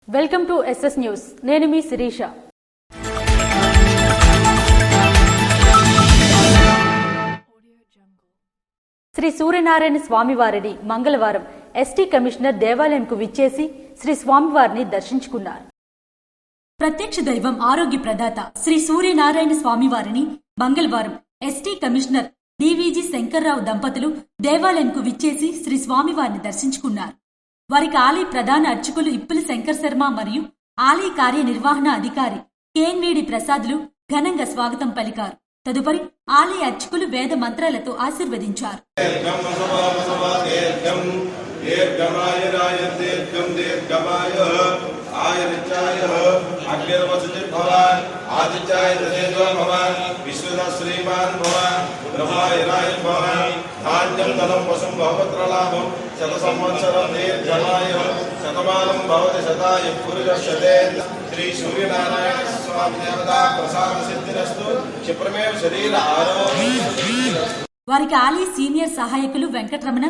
Welcome to SS news. నేను మీ శిరీష. శ్రీ సూర్యనారాయణ స్వామివారిని మంగళవారం ఎస్టీ కమిషనర్ దేవాలయంకు విచ్చేసి శ్రీ స్వామివారిని దర్శించుకున్నారు. ప్రత్యక్ష దైవం ఆరోగ్య ప్రదాత శ్రీ సూర్యనారాయణ స్వామివారిని మంగళవారం ఎస్టీ కమిషనర్ డివిజి శంకర్రావు దంపతులు దేవాలయంకు విచ్చేసి శ్రీ స్వామివారిని దర్శించుకున్నారు. వారికి ఆలయ ప్రధాన అర్చకులు ఇప్పుల శంకర్ శర్మ మరియు ఆలయ కార్యనిర్వహణ అధికారి కేఎన్విడి ప్రసాద్లు ఘనంగా స్వాగతం పలికారు. తదుపరి ఆలయ అర్చకులు వేద మంత్రాలతో ఆశీర్వదించారు. శత సంవత్సరం దీర్ఘమాయు శతమానం భవతి శతాయు పురుషతే. శ్రీ సూర్యనారాయణ స్వామి దేవతా ప్రసాద సిద్ధిరస్తు. క్షిప్రమేవ శరీర ఆరోగ్య. వారికి ఆలయ సీనియర్ సహాయకులు వెంకటరమణ,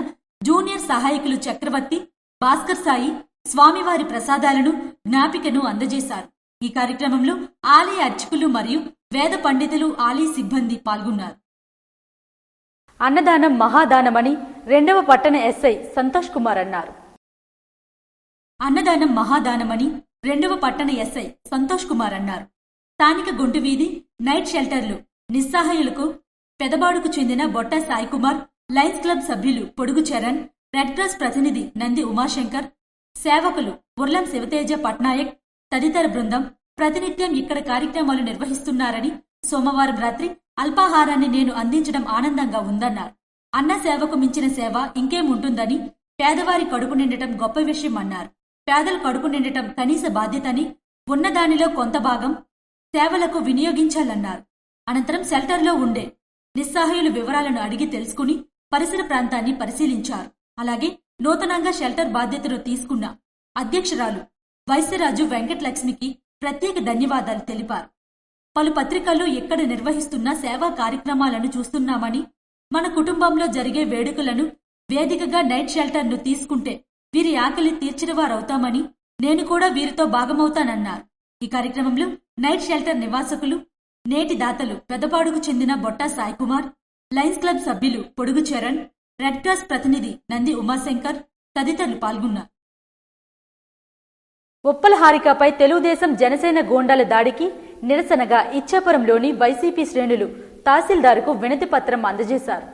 జూనియర్ సహాయకులు చక్రవర్తి, భాస్కర్ సాయి స్వామివారి ప్రసాదాలను జ్ఞాపికను అందజేశారు. ఈ కార్యక్రమంలో ఆలయ అర్చకులు మరియు వేద పండితులు, ఆలయ సిబ్బంది పాల్గొన్నారు. అన్నదానం మహాదానమని 2వ పట్టణ ఎస్ఐ సంతోష్ కుమార్ అన్నారు. అన్నదానం మహాదానమని 2వ పట్టణ ఎస్ఐ సంతోష్ కుమార్ అన్నారు. స్థానిక గుంటు వీధి నైట్ షెల్టర్లు నిస్సహాయులకు పెదబాడుకు చెందిన బొట్ట సాయి కుమార్, లయన్స్ క్లబ్ సభ్యులు పొడుగు చరణ్, రెడ్ క్రాస్ ప్రతినిధి నంది ఉమాశంకర్, సేవకులు ఉర్లం శివతేజ పట్నాయక్ తదితర బృందం ప్రతినిత్యం ఇక్కడ కార్యక్రమాలు నిర్వహిస్తున్నారని, సోమవారం రాత్రి అల్పాహారాన్ని నేను అందించడం ఆనందంగా ఉందన్నారు. అన్న సేవకు మించిన సేవ ఇంకేముంటుందని, పేదవారి కడుపు నిండటం గొప్ప విషయం అన్నారు. పేదల కడుపు నిండటం కనీస బాధ్యతని, ఉన్నదానిలో కొంత భాగం సేవలకు వినియోగించాలన్నారు. అనంతరం షెల్టర్లో ఉండే నిస్సహాయుల వివరాలను అడిగి తెలుసుకుని పరిసర ప్రాంతాన్ని పరిశీలించారు. అలాగే నూతనంగా షెల్టర్ బాధ్యతను తీసుకున్న అధ్యక్షురాలు వైశ్యరాజు వెంకటలక్ష్మికి ప్రత్యేక ధన్యవాదాలు తెలిపారు. పలు పత్రికల్లో ఎక్కడ నిర్వహిస్తున్న సేవా కార్యక్రమాలను చూస్తున్నామని, మన కుటుంబంలో జరిగే వేడుకలను వేదికగా నైట్ షెల్టర్ను తీసుకుంటే వీరి ఆకలి తీర్చినవారవుతామని, నేను కూడా వీరితో భాగమవుతానన్నారు. ఈ కార్యక్రమంలో నైట్ షెల్టర్ నివాసకులు, నేటి దాతలు పెదపాడుకు చెందిన బొట్టా సాయి కుమార్, లయన్స్ క్లబ్ సభ్యులు పొడుగు చరణ్, రెడ్ క్రాస్ ప్రతినిధి నంది ఉమాశంకర్ తదితరులు పాల్గొన్నారు. ఉప్పల హారికపై తెలుగుదేశం జనసేన గూండాల దాడికి నిరసనగా ఇచ్చాపురంలోని వైసీపీ శ్రేణులు తహసీల్దార్కు వినతి పత్రం అందజేశారు.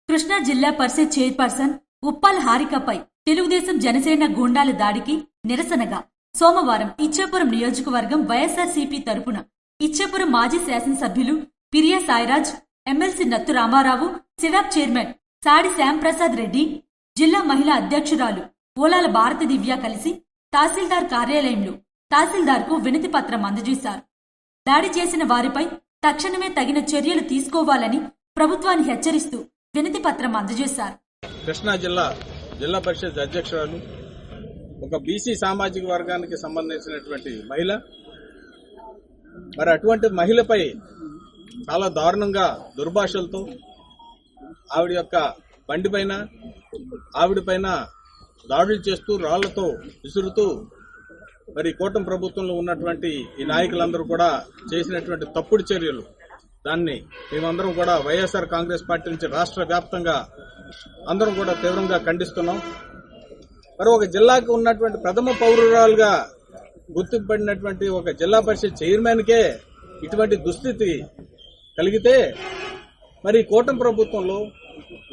కృష్ణా జిల్లా పరిషత్ చైర్పర్సన్ ఉప్పల్ హారికపై తెలుగుదేశం జనసేన గూండాల దాడికి నిరసనగా సోమవారం ఇచ్చాపురం నియోజకవర్గం వైఎస్ఆర్సీపీ తరపున ఇచ్చాపురం మాజీ శాసనసభ్యులు పిరియా సాయిరాజ్, ఎమ్మెల్సీ నత్తు రామారావు, సివాప్ చైర్మన్ సాడి శ్యాంప్రసాద్ రెడ్డి, జిల్లా మహిళా అధ్యక్షురాలు ఓలాల భారతి దివ్య కలిసి తహసీల్దార్ కార్యాలయంలో తహసీల్దార్కు వినతి పత్రం అందజేశారు. దాడి చేసిన వారిపై తక్షణమే తగిన చర్యలు తీసుకోవాలని ప్రభుత్వాన్ని హెచ్చరిస్తూ వినతి పత్రం అందజేశారు. కృష్ణా జిల్లా పరిషత్ అధ్యక్షురాలు, ఒక బీసీ సామాజిక వర్గానికి సంబంధించినటువంటి మహిళ, మరి అటువంటి మహిళపై చాలా దారుణంగా దుర్భాషలతో ఆవిడ యొక్క బండి పైన ఆవిడపైన దాడులు చేస్తూ రాళ్లతో విసురుతూ మరి కూటమి ప్రభుత్వంలో ఉన్నటువంటి ఈ నాయకులందరూ కూడా చేసినటువంటి తప్పుడు చర్యలు, దాన్ని మేమందరం కూడా వైఎస్ఆర్ కాంగ్రెస్ పార్టీ నుంచి రాష్ట్ర వ్యాప్తంగా అందరం కూడా తీవ్రంగా ఖండిస్తున్నాం. మరి ఒక జిల్లాకు ఉన్నటువంటి ప్రథమ పౌరురాలుగా గుర్తింపబడినటువంటి ఒక జిల్లా పరిషత్ చైర్మన్కే ఇటువంటి దుస్థితి కలిగితే మరి కూటమి ప్రభుత్వంలో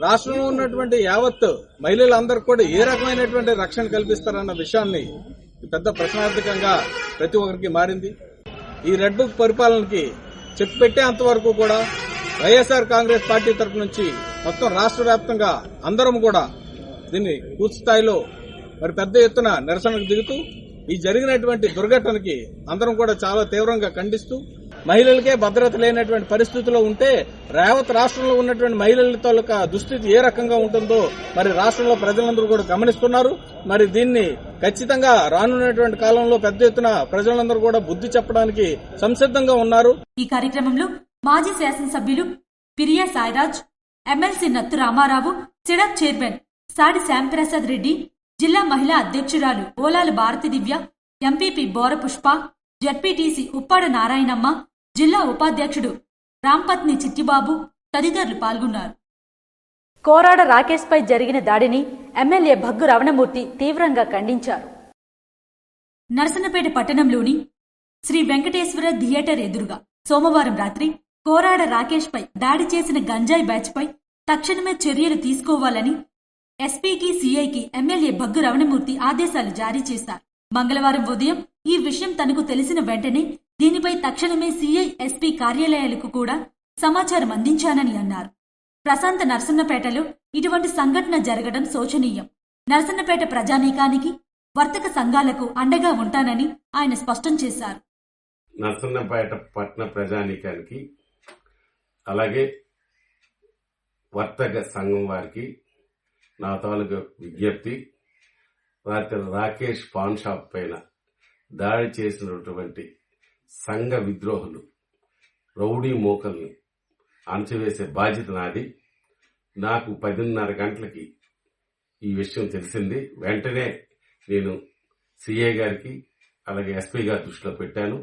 రాష్ట్రంలో ఉన్నటువంటి యావత్ మహిళలందరూ కూడా ఏ రకమైనటువంటి రక్షణ కల్పిస్తారన్న విషయాన్ని పెద్ద ప్రశ్నార్థకంగా ప్రతి ఒక్కరికి మారింది. ఈ రెడ్ బుక్ పరిపాలనకి చెక్ పెట్టేంత వరకు కూడా వైఎస్ఆర్ కాంగ్రెస్ పార్టీ తరఫు నుంచి మొత్తం రాష్ట్ర వ్యాప్తంగా అందరం కూడా దీన్ని పూర్తి స్థాయిలో మరి పెద్ద ఎత్తున నిరసనకు దిగుతూ ఈ జరిగినటువంటి దుర్ఘటనకి అందరం కూడా చాలా తీవ్రంగా ఖండిస్తూ, మహిళలకే భద్రత లేనటువంటి పరిస్థితిలో ఉంటే రేవత్ రాష్ట్రంలో ఉన్నటువంటి మహిళల తాలూకా దుస్థితి ఏ రకంగా ఉంటుందో మరి రాష్ట్రంలో ప్రజలందరూ కూడా గమనిస్తున్నారు. మరి దీన్ని ఖచ్చితంగా రానున్నటువంటి కాలంలో పెద్ద ఎత్తున ప్రజలందరూ కూడా బుద్ధి చెప్పడానికి సంసిద్ధంగా ఉన్నారు. ఈ కార్యక్రమంలో మాజీ శాసనసభ్యులు పిరియా సాయిరాజ్, ఎమ్మెల్సీ నత్తు రామారావు, సిడాప్ చైర్మన్ సాడి శ్యాంప్రసాద్ రెడ్డి, జిల్లా మహిళా అధ్యక్షురాలు ఓలాల భారతి దివ్య, ఎంపీపీ బోర పుష్ప, జడ్పీటీసీ ఉప్పాడ నారాయణమ్మ, జిల్లా ఉపాధ్యక్షుడు రాంపత్ని చిట్టిబాబు తదితరులు పాల్గొన్నారు. కోరాడ రాకేష్పై జరిగిన దాడిని ఎమ్మెల్యే భగ్గు రమణమూర్తి తీవ్రంగా ఖండించారు. నరసన్నపేట పట్టణంలోని శ్రీ వెంకటేశ్వర థియేటర్ ఎదురుగా సోమవారం రాత్రి కోరాడ రాకేష్పై దాడి చేసిన గంజాయి బ్యాచ్పై తక్షణమే చర్యలు తీసుకోవాలని ఎస్పీకి, సీఐకి ఎమ్మెల్యే భగ్గు రమణమూర్తి ఆదేశాలు జారీ చేశారు. మంగళవారం ఉదయం ఈ విషయం తనకు తెలిసిన వెంటనే దీనిపై తక్షణమే సీఐ, ఎస్పీ కార్యాలయాలకు కూడా సమాచారం అందించానని అన్నారు. ప్రశాంత నరసన్నపేటలో ఇటువంటి సంఘటన జరగడం శోచనీయం. నరసన్నపేట ప్రజానీకానికి, వర్తక సంఘాలకు అండగా ఉంటానని ఆయన స్పష్టం చేశారు. నరసన్నపేట పట్టణ ప్రజానీకానికి, అలాగే వర్తక సంఘం వారికి నా తాలూకు విజ్ఞప్తి, రాత్రి రాకేష్ పాన్ షాప్ పైన దాడి చేసినటువంటి సంఘ విద్రోహులు, రౌడీ మోకల్ని అణచివేసే బాధ్యత నాది. నాకు 10:30 గంటలకి ఈ విషయం తెలిసింది. వెంటనే నేను సిఐ గారికి అలాగే ఎస్పీ గారి దృష్టిలో పెట్టాను.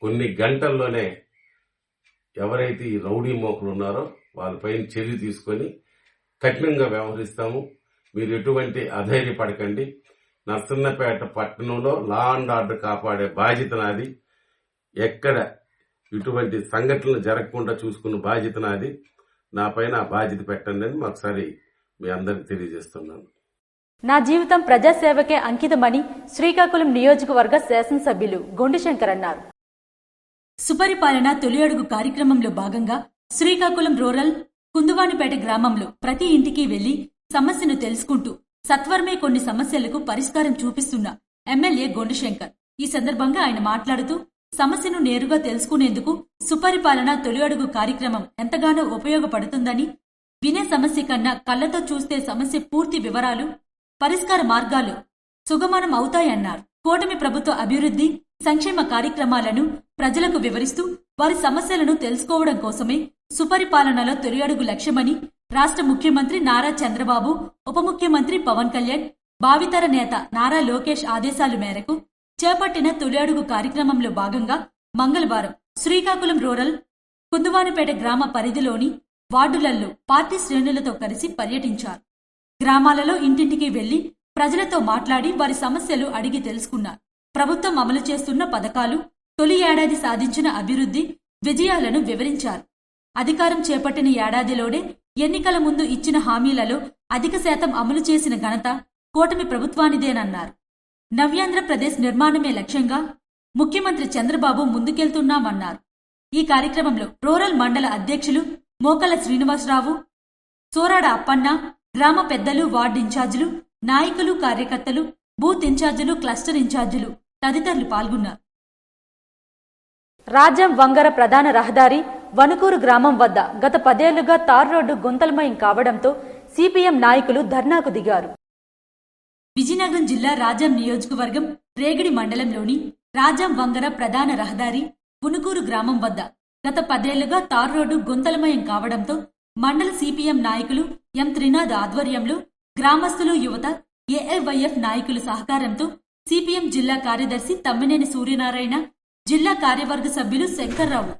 కొన్ని గంటల్లోనే ఎవరైతే ఈ రౌడీ మోకలు ఉన్నారో వాళ్ళపైన చర్య తీసుకొని కఠినంగా వ్యవహరిస్తాము. మీరు ఎటువంటి అధైర్యపడకండి. నరసన్నపేట పట్టణంలో లా అండ్ ఆర్డర్ కాపాడే బాధ్యత నాది. ఎక్కడ ఇటువంటి సంఘటనలు జరగకుండా చూసుకున్న బాధ్యత నాది. నా పైన ఆ బాధ్యత పెట్టండి అని ఒకసారి మీ అందరికి తెలియజేస్తున్నాను. నా జీవితం ప్రజాసేవకే అంకితమని శ్రీకాకుళం నియోజకవర్గ శాసనసభ్యులు గొండిశంకర్ అన్నారు. సుపరిపాలన తొలి అడుగు కార్యక్రమంలో భాగంగా శ్రీకాకుళం రూరల్ కుందువానిపేట గ్రామంలో ప్రతి ఇంటికి వెళ్లి సమస్యను తెలుసుకుంటూ సత్వరమే కొన్ని సమస్యలకు పరిష్కారం చూపిస్తున్న ఎమ్మెల్యే గొండిశంకర్. ఈ సందర్భంగా ఆయన మాట్లాడుతూ సమస్యను నేరుగా తెలుసుకునేందుకు సుపరిపాలన తొలి అడుగు కార్యక్రమం ఎంతగానో ఉపయోగపడుతుందని, వినే సమస్య కన్నా కళ్లతో చూస్తే సమస్య పూర్తి వివరాలు, పరిష్కార మార్గాలు సుగమనం అవుతాయన్నారు. కూటమి ప్రభుత్వ అభివృద్ధి, సంక్షేమ కార్యక్రమాలను ప్రజలకు వివరిస్తూ వారి సమస్యలను తెలుసుకోవడం కోసమే సుపరిపాలనలో తొలి అడుగు లక్ష్యమని రాష్ట్ర ముఖ్యమంత్రి నారా చంద్రబాబు, ఉప ముఖ్యమంత్రి పవన్ కళ్యాణ్, భావితర నేత నారా లోకేష్ ఆదేశాల మేరకు చేపట్టిన తొలి అడుగు కార్యక్రమంలో భాగంగా మంగళవారం శ్రీకాకుళం రూరల్ కుందువానిపేట గ్రామ పరిధిలోని వార్డులలో పార్టీ శ్రేణులతో కలిసి పర్యటించారు. గ్రామాలలో ఇంటింటికి వెళ్లి ప్రజలతో మాట్లాడి వారి సమస్యలు అడిగి తెలుసుకున్నారు. ప్రభుత్వం అమలు చేస్తున్న పథకాలు, తొలి ఏడాది సాధించిన అభివృద్ధి విజయాలను వివరించారు. అధికారం చేపట్టిన ఏడాదిలోనే ఎన్నికల ముందు ఇచ్చిన హామీలలో అధిక శాతం అమలు చేసిన ఘనత కూటమి ప్రభుత్వానిదేనన్నారు. నవ్యాంధ్రప్రదేశ్ నిర్మాణమే లక్ష్యంగా ముఖ్యమంత్రి చంద్రబాబు ముందుకెళ్తున్నామన్నారు. ఈ కార్యక్రమంలో రూరల్ మండల అధ్యక్షులు మోకల శ్రీనివాసరావు, సోరాడ అప్పన్న, గ్రామ పెద్దలు, వార్డు ఇన్ఛార్జీలు, నాయకులు, కార్యకర్తలు, బూత్ ఇన్ఛార్జీలు, క్లస్టర్ ఇన్ఛార్జీలు తదితరులు పాల్గొన్నారు. రాజ్యం వంగర ప్రధాన రహదారి వనుకూరు గ్రామం వద్ద గత 10 ఏళ్లుగా తార్ రోడ్డు గుంతలమయం కావడంతో సిపిఎం నాయకులు ధర్నాకు దిగారు. విజయనగరం జిల్లా రాజాం నియోజకవర్గం రేగిడి మండలంలోని రాజాం వంగర ప్రధాన రహదారి పునుకూరు గ్రామం వద్ద గత 10 ఏళ్లుగా తార్ రోడ్డు గుంతలమయం కావడంతో మండల సిపిఎం నాయకులు ఎం త్రినాథ్ ఆధ్వర్యంలో గ్రామస్తులు, యువత, ఏఐవైఎఫ్ నాయకుల సహకారంతో సిపిఎం జిల్లా కార్యదర్శి తమ్మినేని సూర్యనారాయణ, జిల్లా కార్యవర్గ సభ్యులు శంకర్రావు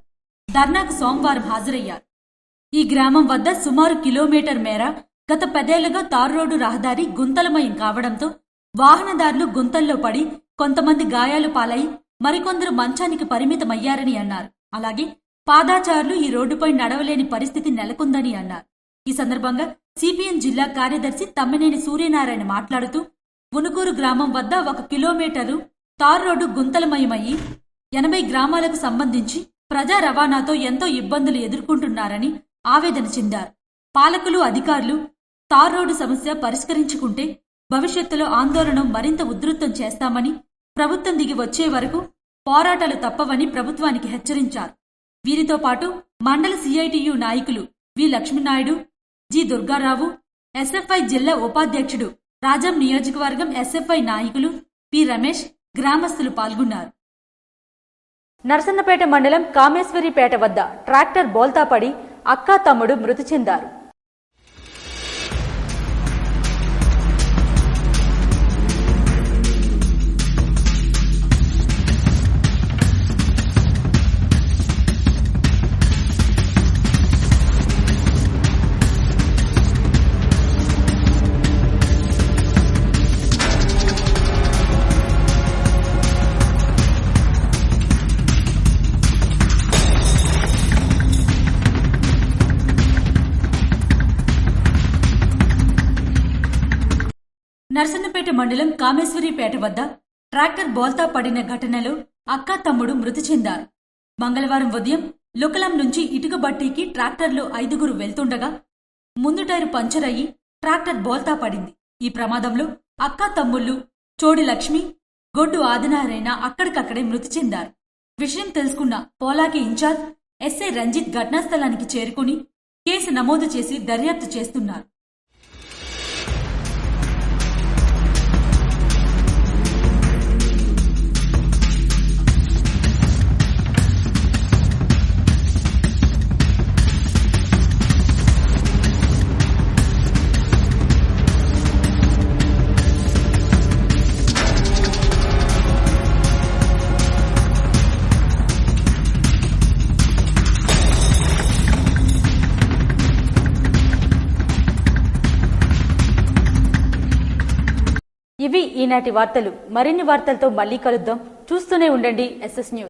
ధర్నాకు సోమవారం హాజరయ్యారు. ఈ గ్రామం వద్ద సుమారు కిలోమీటర్ మేర గత 10 ఏళ్లుగా తారు రోడ్డు రహదారి గుంతలమయం కావడంతో వాహనదారులు గుంతల్లో పడి కొంతమంది గాయాలు పాలై మరికొందరు మంచానికి పరిమితమయ్యారని అన్నారు. అలాగే పాదాచారులు ఈ రోడ్డుపై నడవలేని పరిస్థితి నెలకొందని అన్నారు. ఈ సందర్భంగా సిపిఎం జిల్లా కార్యదర్శి తమ్మినేని సూర్యనారాయణ మాట్లాడుతూ ఉనుకూరు గ్రామం వద్ద 1 కిలోమీటరు తారు రోడ్డు గుంతలమయమయ్యి 80 గ్రామాలకు సంబంధించి ప్రజా రవాణాతో ఎంతో ఇబ్బందులు ఎదుర్కొంటున్నారని ఆవేదన చెందారు. పాలకులు, అధికారులు తార్ రోడ్డు సమస్య పరిష్కరించుకుంటే భవిష్యత్తులో ఆందోళన మరింత ఉధృతం చేస్తామని, ప్రభుత్వం దిగి వచ్చే వరకు పోరాటాలు తప్పవని ప్రభుత్వానికి హెచ్చరించారు. వీరితో పాటు మండల సిఐటియు నాయకులు వి లక్ష్మీనాయుడు, జి దుర్గారావు, ఎస్ఎఫ్ఐ జిల్లా ఉపాధ్యక్షుడు, రాజాం నియోజకవర్గం ఎస్ఎఫ్ఐ నాయకులు పి రమేష్, గ్రామస్తులు పాల్గొన్నారు. నరసన్నపేట మండలం కామేశ్వరిపేట వద్ద ట్రాక్టర్ బోల్తాపడి అక్కా, తమ్ముడు మృతి చెందారు. నర్సన్నపేట మండలం కామేశ్వరిపేట వద్ద ట్రాక్టర్ బోల్తా పడిన ఘటనలో అక్క తమ్ముడు మృతి చెందారు. మంగళవారం ఉదయం లుకలం నుంచి ఇటుక బట్టీకి ట్రాక్టర్లో 5 వెళ్తుండగా ముందు టైరు పంచర్ అయ్యి ట్రాక్టర్ బోల్తా పడింది. ఈ ప్రమాదంలో అక్క తమ్ముళ్లు చోడి లక్ష్మి, గొడ్డు ఆదినారాయణ అక్కడికక్కడే మృతి చెందారు. విషయం తెలుసుకున్న పోలాకి ఇన్ఛార్జ్ ఎస్ఐ రంజిత్ ఘటనాస్థలానికి చేరుకుని కేసు నమోదు చేసి దర్యాప్తు చేస్తున్నారు. ఇవి ఈనాటి వార్తలు. మరిన్ని వార్తలతో మళ్ళీ కలుద్దాం. చూస్తూనే ఉండండి SS న్యూస్.